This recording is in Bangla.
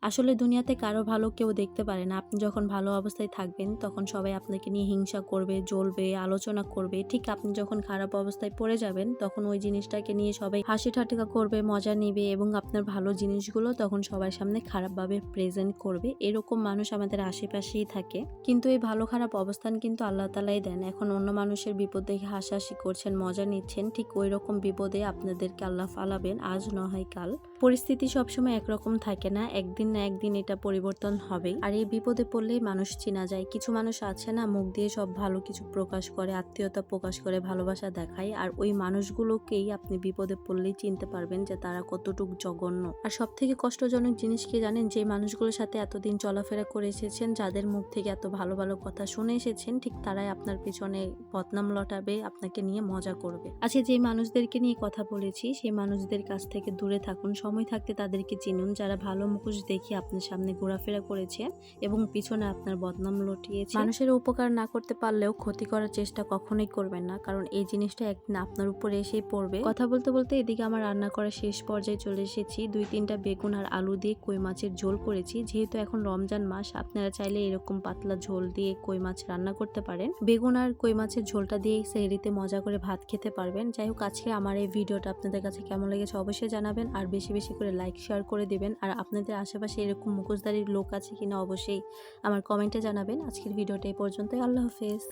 আসলে দুনিয়াতে কারো ভালো কেউ দেখতে পারে না। আপনি যখন ভালো অবস্থায় থাকবেন তখন সবাই আপনাকে নিয়ে হিংসা করবে, জ্বলবে, আলোচনা করবে। ঠিক আপনি যখন খারাপ অবস্থায় পড়ে যাবেন তখন ওই জিনিসটাকে নিয়ে সবাই হাসি ঠাট্টা করবে, মজা নিবে এবং আপনার ভালো জিনিসগুলো তখন সবার সামনে খারাপভাবে প্রেজেন্ট করবে। এরকম মানুষ আমাদের আশেপাশেই থাকে। কিন্তু এই ভালো খারাপ অবস্থান কিন্তু আল্লাহ তাআলাই দেন। এখন অন্য মানুষের বিপদ দেখে হাসাহাসি করছেন, মজা নিচ্ছেন, ঠিক ওইরকম বিপদে আপনাদেরকে আল্লাহ ফালাবেন আজ নয় কাল। পরিস্থিতি সবসময় একরকম থাকে না, একদিন না একদিন এটা পরিবর্তন হবেই। আর এই বিপদে পড়লেই মানুষ চেনা যায়। কিছু মানুষ আছে না, মুখ দিয়ে সব ভালো কিছু প্রকাশ করে, আত্মীয়তা প্রকাশ করে, ভালোবাসা দেখায়, আর ওই মানুষগুলোকেই আপনি বিপদে পড়লেই চিনতে পারবেন যে তারা কতটুকু জঘন্য। আর সব থেকে কষ্টজনক জিনিস কি জানেন, যে মানুষগুলোর সাথে এতদিন চলাফেরা করে এসেছেন, যাদের মুখ থেকে এত ভালো ভালো কথা শুনে এসেছেন, ঠিক তারাই আপনার পিছনে বদনাম লটাবে, আপনাকে নিয়ে মজা করবে। আচ্ছা, যে মানুষদেরকে নিয়ে কথা বলেছি সেই মানুষদের কাছ থেকে দূরে থাকুন। সময় থাকতে তাদেরকে চিনুন, যারা ভালো মুখোশ দেখিয়ে আপনার সামনে ঘোরাফেরা করেছে এবং পিছনে আপনার বদনাম লটিয়েছে। মানুষের উপকার না করতে পারলেও ক্ষতি করার চেষ্টা কখনোই করবেন না, কারণ এই জিনিসটা একদিন আপনার উপরে এসেই পড়বে। কথা বলতে বলতে এদিকে আমার রান্না করার শেষ পর্যায়ে চলে এসেছি। 2-3টা বেগুন আর আলু দিয়ে কই মাছের ঝোল করেছি। যেহেতু এখন রমজান মাস, আপনারা চাইলে এরকম পাতলা ঝোল দিয়ে কই মাছ রান্না করতে পারেন। বেগুন আর কই মাছের ঝোলটা দিয়ে সেহরিতে মজা করে ভাত খেতে পারবেন। যাই হোক, আজকে আমার এই ভিডিওটা আপনাদের কাছে কেমন লেগেছে অবশ্যই জানাবেন, আর বেশি বেশি করে লাইক শেয়ার করে দিবেন। আর আপনাদের আশেপাশে এরকম মুখোশধারী লোক আছে কিনা অবশ্যই আমার কমেন্টে জানাবেন। আজকের ভিডিওটা এই পর্যন্তই। আল্লাহ হাফেজ।